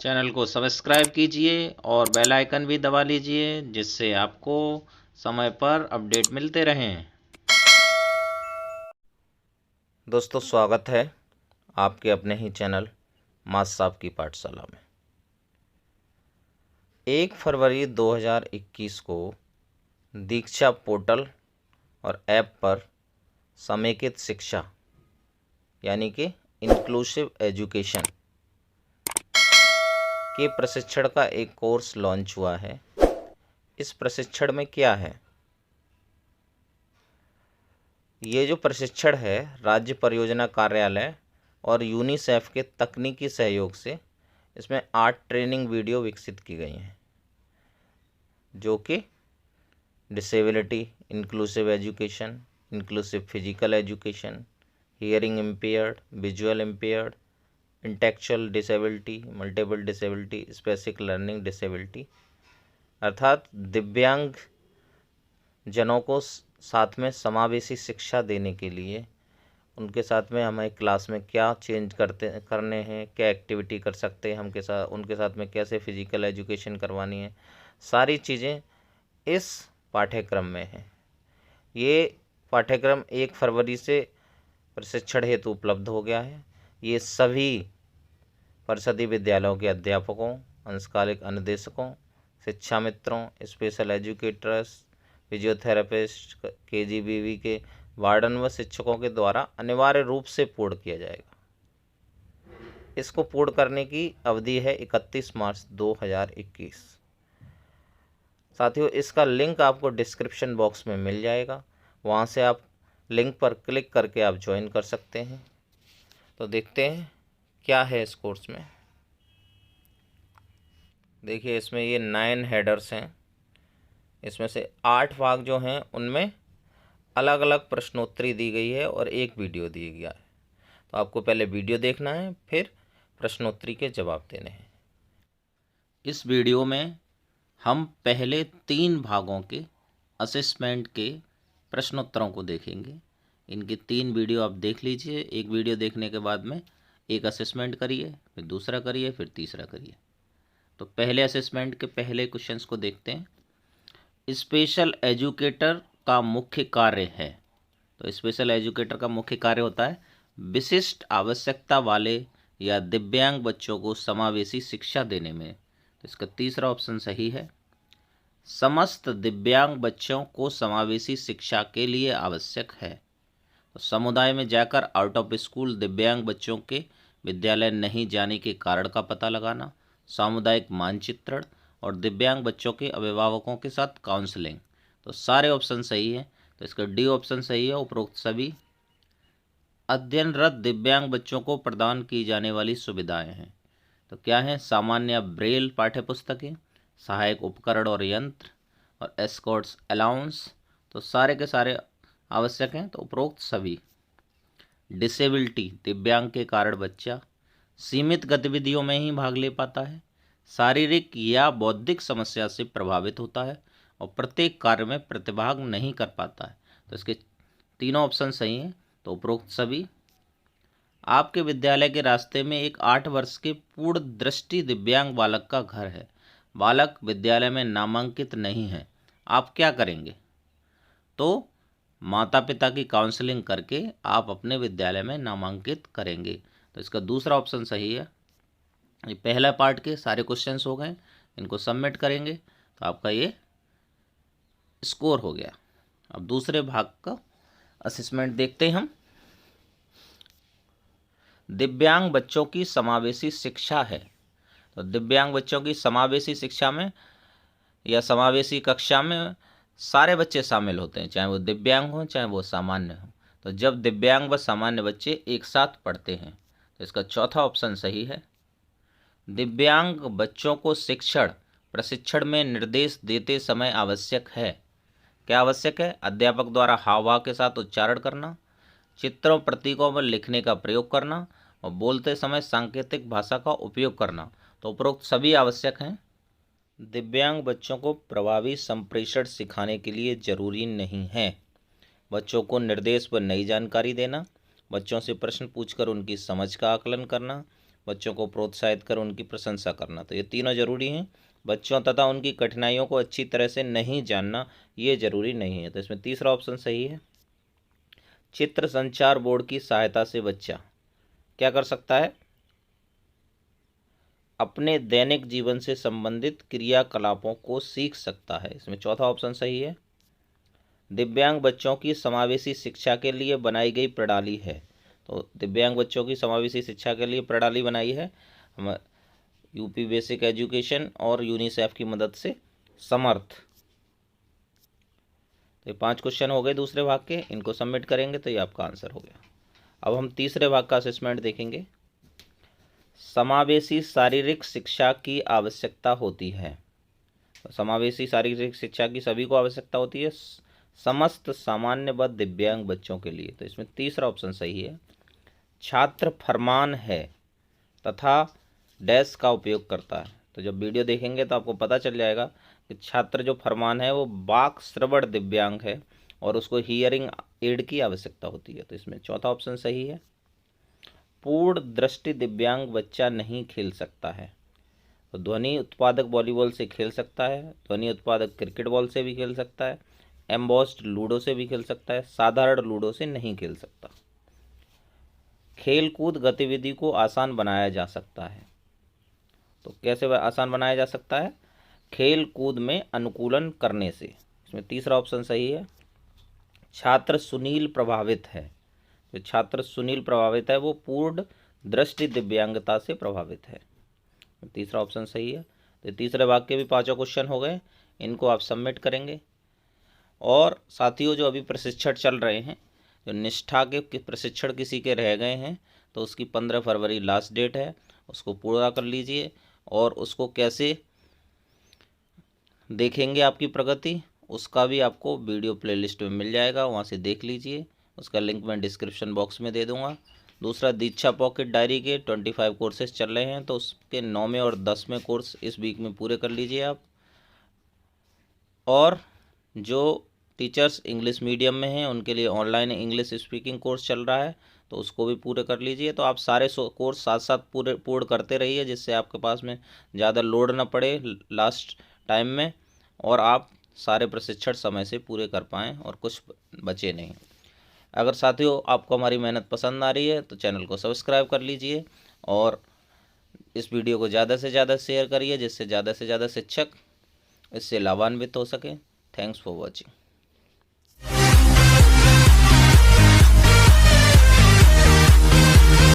Channel को subscribe कीजिए और बेल आइकन भी दबा लीजिए, जिससे आपको समय पर अपडेट मिलते रहें। दोस्तों, स्वागत है आपके अपने ही चैनल मास साहब की पाठशाला में। 1 फरवरी 2021 को दीक्षा पोर्टल और ऐप पर समेकित शिक्षा यानी कि इंक्लूसिव एजुकेशन के प्रशिक्षण का एक कोर्स लॉन्च हुआ है। इस प्रशिक्षण में क्या है? ये जो प्रशिक्षण है राज्य परियोजना कार्यालय और यूनिसेफ के तकनीकी सहयोग से इसमें 8 ट्रेनिंग वीडियो विकसित की गई हैं, जो कि disability, inclusive education, inclusive physical education, hearing impaired, visual impaired, intellectual disability, multiple disability, specific learning disability, अर्थात दिव्यांग जनों को साथ में समावेशी शिक्षा देने के लिए उनके साथ में हमें क्लास में क्या चेंज करने हैं, क्या एक्टिविटी कर सकते हैं, उनके साथ में कैसे फिजिकल एजुकेशन करवानी है, सारी चीज़ें इस पाठ्यक्रम में है। ये पाठ्यक्रम 1 फरवरी से प्रशिक्षण हेतु उपलब्ध हो गया है। ये सभी परिषदीय विद्यालयों के अध्यापकों, अंशकालिक अनुदेशकों, शिक्षा मित्रों, स्पेशल एजुकेटर्स, फिजियोथेरेपिस्ट, केजीबीवी के वार्डन व शिक्षकों के द्वारा अनिवार्य रूप से पूर्ण किया जाएगा। इसको पूर्ण करने की अवधि है 31 मार्च 2021। साथियों, इसका लिंक आपको डिस्क्रिप्शन बॉक्स में मिल जाएगा, वहाँ से आप लिंक पर क्लिक करके आप ज्वाइन कर सकते हैं। तो देखते हैं क्या है इस कोर्स में। देखिए, इसमें ये 9 हेडर्स हैं। इसमें से 8 भाग जो हैं उनमें अलग अलग प्रश्नोत्तरी दी गई है और एक वीडियो दिया गया है। तो आपको पहले वीडियो देखना है, फिर प्रश्नोत्तरी के जवाब देने हैं। इस वीडियो में हम पहले 3 भागों के असेसमेंट के प्रश्नोत्तरों को देखेंगे। इनकी 3 वीडियो आप देख लीजिए। एक वीडियो देखने के बाद में एक असेसमेंट करिए, फिर दूसरा करिए, फिर तीसरा करिए। तो पहले असेसमेंट के पहले क्वेश्चंस को देखते हैं। स्पेशल एजुकेटर का मुख्य कार्य है। तो स्पेशल एजुकेटर का मुख्य कार्य होता है विशिष्ट आवश्यकता वाले या दिव्यांग बच्चों को समावेशी शिक्षा देने में। तो इसका तीसरा ऑप्शन सही है। समस्त दिव्यांग बच्चों को समावेशी शिक्षा के लिए आवश्यक है। तो समुदाय में जाकर आउट ऑफ स्कूल दिव्यांग बच्चों के विद्यालय नहीं जाने के कारण का पता लगाना, सामुदायिक मानचित्रण और दिव्यांग बच्चों के अभिभावकों के साथ काउंसलिंग। तो सारे ऑप्शन सही हैं। तो इसका डी ऑप्शन सही है। उपरोक्त सभी अध्ययनरत दिव्यांग बच्चों को प्रदान की जाने वाली सुविधाएं हैं। तो क्या है? सामान्य ब्रेल पाठ्यपुस्तकें, सहायक उपकरण और यंत्र और एस्कॉर्ट्स अलाउंस। तो सारे के सारे आवश्यक हैं। तो उपरोक्त सभी। डिसेबिलिटी, दिव्यांग के कारण बच्चा सीमित गतिविधियों में ही भाग ले पाता है, शारीरिक या बौद्धिक समस्या से प्रभावित होता है और प्रत्येक कार्य में प्रतिभाग नहीं कर पाता है। तो इसके तीनों ऑप्शन सही हैं। तो उपरोक्त सभी। आपके विद्यालय के रास्ते में एक 8 वर्ष के पूर्ण दृष्टि दिव्यांग बालक का घर है। बालक विद्यालय में नामांकित नहीं है। आप क्या करेंगे? तो माता पिता की काउंसलिंग करके आप अपने विद्यालय में नामांकित करेंगे। तो इसका दूसरा ऑप्शन सही है। ये पहला पार्ट के सारे क्वेश्चंस हो गए, इनको सबमिट करेंगे तो आपका ये स्कोर हो गया। अब दूसरे भाग का असेसमेंट देखते हैं हम। दिव्यांग बच्चों की समावेशी शिक्षा है। तो दिव्यांग बच्चों की समावेशी शिक्षा में या समावेशी कक्षा में सारे बच्चे शामिल होते हैं, चाहे वो दिव्यांग हों चाहे वो सामान्य हों। तो जब दिव्यांग व सामान्य बच्चे एक साथ पढ़ते हैं, तो इसका चौथा ऑप्शन सही है। दिव्यांग बच्चों को प्रशिक्षण में निर्देश देते समय आवश्यक है। क्या आवश्यक है? अध्यापक द्वारा हाव भाव के साथ उच्चारण करना, चित्रों प्रतीकों में लिखने का प्रयोग करना और बोलते समय सांकेतिक भाषा का उपयोग करना। तो उपरोक्त सभी आवश्यक हैं। दिव्यांग बच्चों को प्रभावी संप्रेषण सिखाने के लिए जरूरी नहीं है। बच्चों को निर्देश पर नई जानकारी देना, बच्चों से प्रश्न पूछकर उनकी समझ का आकलन करना, बच्चों को प्रोत्साहित कर उनकी प्रशंसा करना। तो ये तीनों जरूरी हैं। बच्चों तथा उनकी कठिनाइयों को अच्छी तरह से नहीं जानना ये जरूरी नहीं है। तो इसमें तीसरा ऑप्शन सही है। चित्र संचार बोर्ड की सहायता से बच्चा क्या कर सकता है? अपने दैनिक जीवन से संबंधित क्रियाकलापों को सीख सकता है। इसमें चौथा ऑप्शन सही है। दिव्यांग बच्चों की समावेशी शिक्षा के लिए बनाई गई प्रणाली है। तो दिव्यांग बच्चों की समावेशी शिक्षा के लिए प्रणाली बनाई है हम यूपी बेसिक एजुकेशन और यूनिसेफ की मदद से समर्थ। तो ये 5 क्वेश्चन हो गए दूसरे भाग के, इनको सबमिट करेंगे तो ये आपका आंसर हो गया। अब हम तीसरे भाग का असेसमेंट देखेंगे। समावेशी शारीरिक शिक्षा की आवश्यकता होती है। तो समावेशी शारीरिक शिक्षा की सभी को आवश्यकता होती है, समस्त सामान्य व दिव्यांग बच्चों के लिए। तो इसमें तीसरा ऑप्शन सही है। छात्र फरमान है तथा डैश का उपयोग करता है। तो जब वीडियो देखेंगे तो आपको पता चल जाएगा कि छात्र जो फरमान है वो वाक श्रवण दिव्यांग है और उसको हियरिंग एड की आवश्यकता होती है। तो इसमें चौथा ऑप्शन सही है। पूर्ण दृष्टि दिव्यांग बच्चा नहीं खेल सकता है। तो ध्वनि उत्पादक वॉलीबॉल से खेल सकता है, ध्वनि उत्पादक क्रिकेट बॉल से भी खेल सकता है, एम्बॉस्ड लूडो से भी खेल सकता है, साधारण लूडो से नहीं खेल सकता। खेल कूद गतिविधि को आसान बनाया जा सकता है। तो कैसे आसान बनाया जा सकता है? खेल कूद में अनुकूलन करने से। इसमें तीसरा ऑप्शन सही है। छात्र सुनील प्रभावित है। जो छात्र सुनील प्रभावित है वो पूर्ण दृष्टि दिव्यांगता से प्रभावित है। तीसरा ऑप्शन सही है। तो तीसरे भाग के भी 5 क्वेश्चन हो गए, इनको आप सबमिट करेंगे। और साथियों जो अभी प्रशिक्षण चल रहे हैं, जो निष्ठा के प्रशिक्षण किसी के रह गए हैं तो उसकी 15 फरवरी लास्ट डेट है, उसको पूरा कर लीजिए। और उसको कैसे देखेंगे आपकी प्रगति, उसका भी आपको वीडियो प्लेलिस्ट में मिल जाएगा, वहाँ से देख लीजिए। उसका लिंक मैं डिस्क्रिप्शन बॉक्स में दे दूँगा। दूसरा, दीक्षा पॉकेट डायरी के 25 कोर्सेज चल रहे हैं, तो उसके 9वें और 10वें कोर्स इस वीक में पूरे कर लीजिए आप। और जो टीचर्स इंग्लिश मीडियम में हैं उनके लिए ऑनलाइन इंग्लिश स्पीकिंग कोर्स चल रहा है, तो उसको भी पूरे कर लीजिए। तो आप सारे कोर्स साथ साथ पूर्ण करते रहिए, जिससे आपके पास में ज़्यादा लोड ना पड़े लास्ट टाइम में, और आप सारे प्रशिक्षण समय से पूरे कर पाएँ और कुछ बचे नहीं। अगर साथियों आपको हमारी मेहनत पसंद आ रही है तो चैनल को सब्सक्राइब कर लीजिए और इस वीडियो को ज़्यादा से ज़्यादा शेयर करिए, जिससे ज़्यादा से ज़्यादा शिक्षक इससे लाभान्वित हो सकें। Thanks for watching.